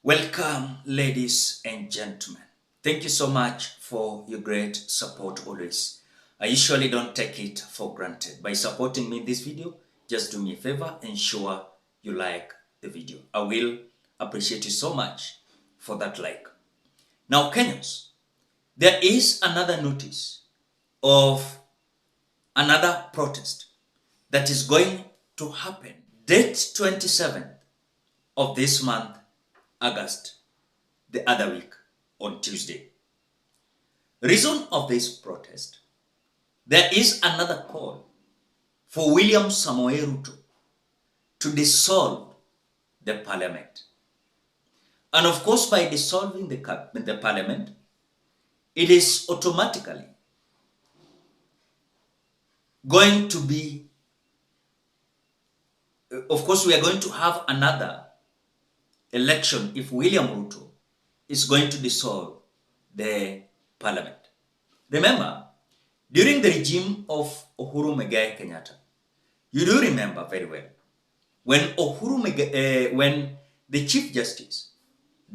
Welcome, ladies and gentlemen. Thank you so much for your great support always. I usually don't take it for granted. By supporting me in this video, just do me a favor, ensure you like the video. I will appreciate you so much for that like. Now, Kenyans, there is another notice of another protest that is going to happen. Date 27th of this month, August, the other week on Tuesday. Reason of this protest, there is another call for William Samoei Ruto to dissolve the parliament. And of course, by dissolving the parliament, it is automatically going to be, of course, we are going to have another election if William Ruto is going to dissolve the parliament. Remember, during the regime of Uhuru Muigai Kenyatta, you do remember very well, when when the Chief Justice,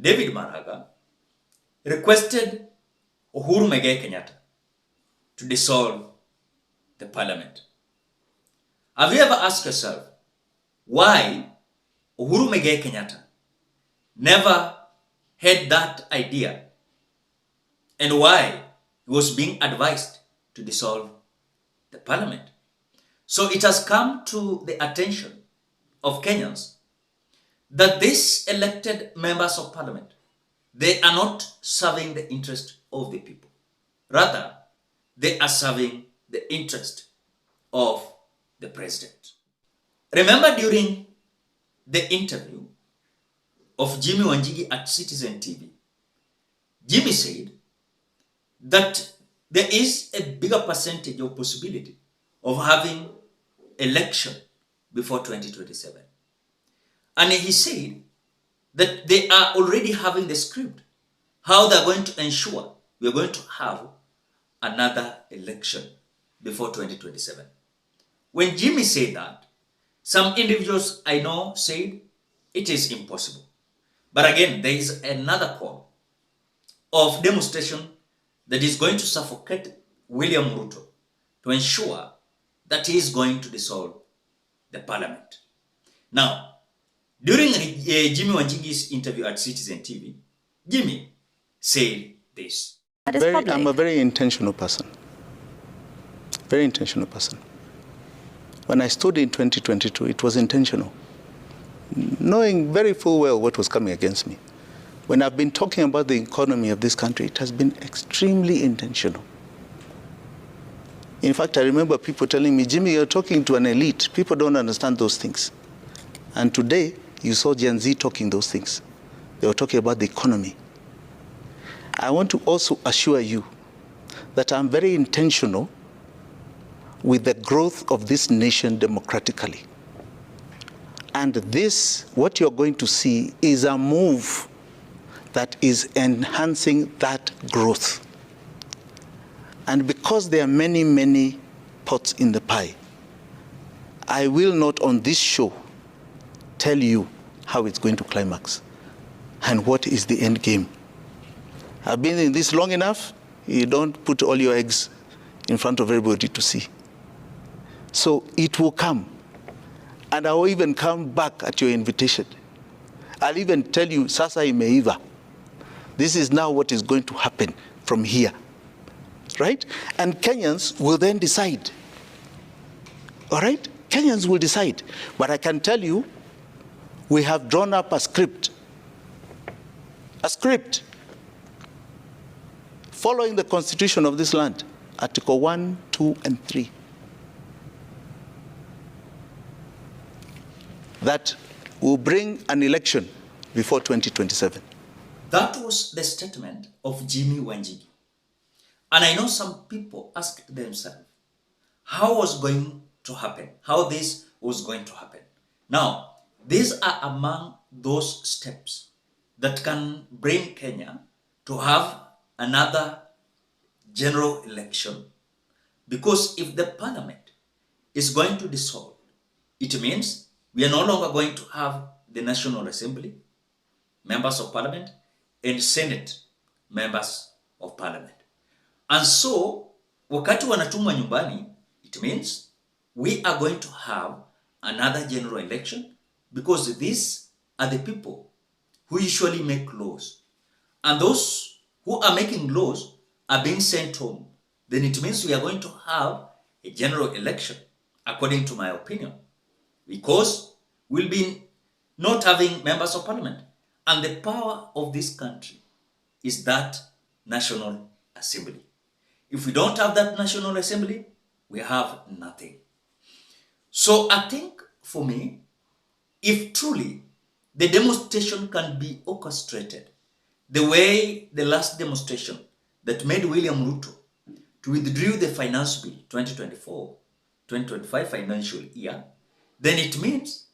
David Maraga, requested Uhuru Muigai Kenyatta to dissolve the parliament. Have you ever asked yourself why Uhuru Muigai Kenyatta never had that idea and why he was being advised to dissolve the parliament? So it has come to the attention of Kenyans that these elected members of parliament, they are not serving the interest of the people. Rather, they are serving the interest of the president. Remember during the interview of Jimmy Wanjigi at Citizen TV, Jimmy said that there is a bigger percentage of possibility of having election before 2027. And he said that they are already having the script, how they're going to ensure we're going to have another election before 2027. When Jimmy said that, some individuals I know said it is impossible. But again, there is another call of demonstration that is going to suffocate William Ruto to ensure that he is going to dissolve the parliament. Now, during Jimmy Wanjigi's interview at Citizen TV, Jimmy said this. I'm a very intentional person. Very intentional person. When I stood in 2022, it was intentional, knowing very full well what was coming against me. When I've been talking about the economy of this country, it has been extremely intentional. In fact, I remember people telling me, Jimmy, you're talking to an elite. People don't understand those things. And today, you saw Gen Z talking those things. They were talking about the economy. I want to also assure you that I'm very intentional with the growth of this nation democratically. And this, what you're going to see, is a move that is enhancing that growth. And because there are many, many pots in the pie, I will not on this show tell you how it's going to climax and what is the end game. I've been in this long enough, you don't put all your eggs in front of everybody to see. So it will come. And I will even come back at your invitation. I'll even tell you, sasa imeiva. This is now what is going to happen from here. Right? And Kenyans will then decide. All right? Kenyans will decide. But I can tell you, we have drawn up a script. A script. Following the constitution of this land. Article 1, 2, and 3. That will bring an election before 2027. That was the statement of Jimmy Wanjigi. And I know some people asked themselves, how was going to happen? How this was going to happen? Now, these are among those steps that can bring Kenya to have another general election. Because if the parliament is going to dissolve, it means we are no longer going to have the National Assembly. members of parliament and Senate members of parliament. And so, wakati wanatumwa nyumbani, it means we are going to have another general election because these are the people who usually make laws. And those who are making laws are being sent home. Then it means we are going to have a general election, according to my opinion, because we'll be not having members of parliament. And the power of this country is that National Assembly. If we don't have that National Assembly, we have nothing. So I think for me, if truly the demonstration can be orchestrated the way the last demonstration that made William Ruto to withdraw the finance bill 2024-2025 financial year, then it means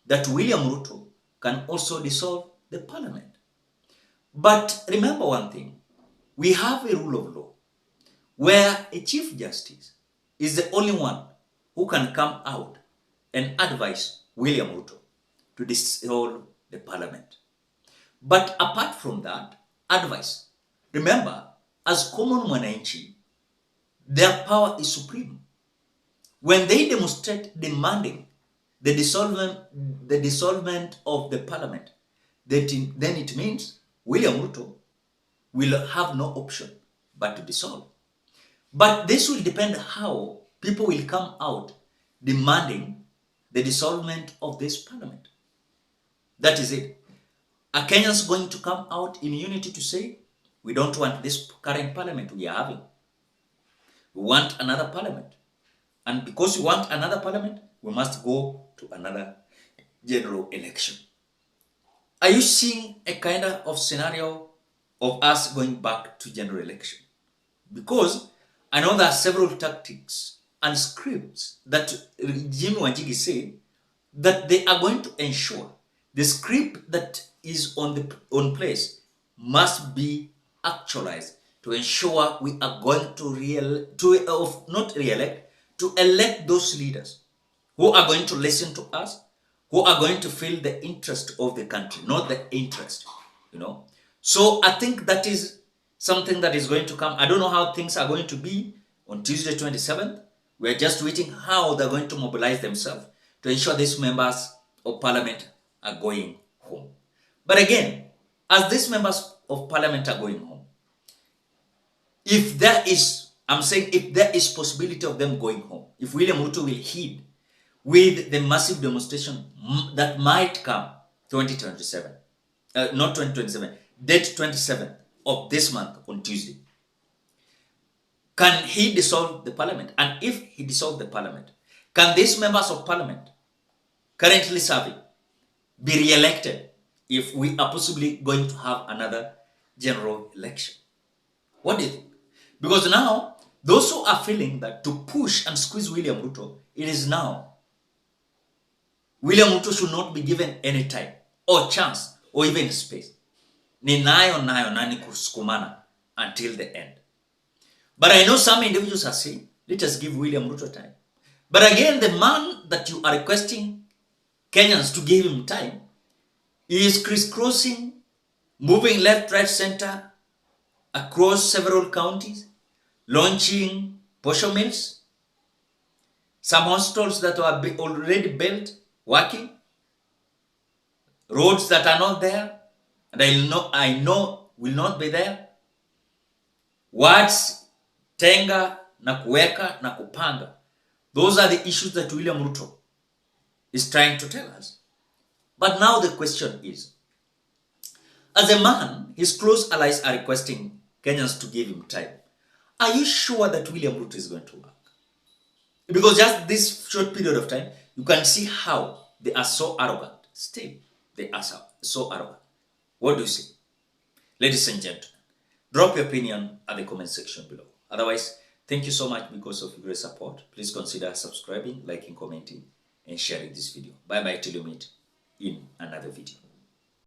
that William Ruto can also dissolve the parliament. But remember one thing, we have a rule of law where a chief justice is the only one who can come out and advise William Ruto to dissolve the parliament. But apart from that advice, remember, as common mwananchi, their power is supreme. When they demonstrate demanding the dissolvement of the parliament, then it means William Ruto will have no option but to dissolve. But this will depend how people will come out demanding the dissolvement of this parliament. That is it. Are Kenyans going to come out in unity to say, we don't want this current parliament we are having? We want another parliament. And because we want another parliament, we must go to another general election. Are you seeing a kind of scenario of us going back to general election? Because I know there are several tactics and scripts that Jim Wanjigi said that they are going to ensure the script that is on place must be actualized to ensure we are going to elect those leaders who are going to listen to us, who are going to feel the interest of the country, not the interest, So I think that is something that is going to come. I don't know how things are going to be on Tuesday 27th. We're just waiting how they're going to mobilize themselves to ensure these members of parliament are going home. But again, as these members of parliament are going home, if there is possibility of them going home, if William Ruto will heed with the massive demonstration that might come 2027, not 2027, date 27th of this month on Tuesday, can he dissolve the parliament? And if he dissolves the parliament, can these members of parliament currently serving be re-elected if we are possibly going to have another general election? What do you think? Because now, those who are feeling that to push and squeeze William Ruto, it is now. William Ruto should not be given any time or chance or even space. Ni nayo na ni kusukumana until the end. But I know some individuals are saying, let us give William Ruto time. But again, the man that you are requesting Kenyans to give him time is crisscrossing, moving left, right, center across several counties, launching posho mills, some hospitals that are already built, working, roads that are not there, and I know will not be there. Words, tenga, na kuweka, na kupanga. Those are the issues that William Ruto is trying to tell us. But now the question is, as a man, his close allies are requesting Kenyans to give him time. Are you sure that William Ruto is going to work? Because just this short period of time, you can see how they are so arrogant. Still, they are so arrogant. What do you say? Ladies and gentlemen, drop your opinion at the comment section below. Otherwise, thank you so much because of your support. Please consider subscribing, liking, commenting, and sharing this video. Bye-bye till you meet in another video.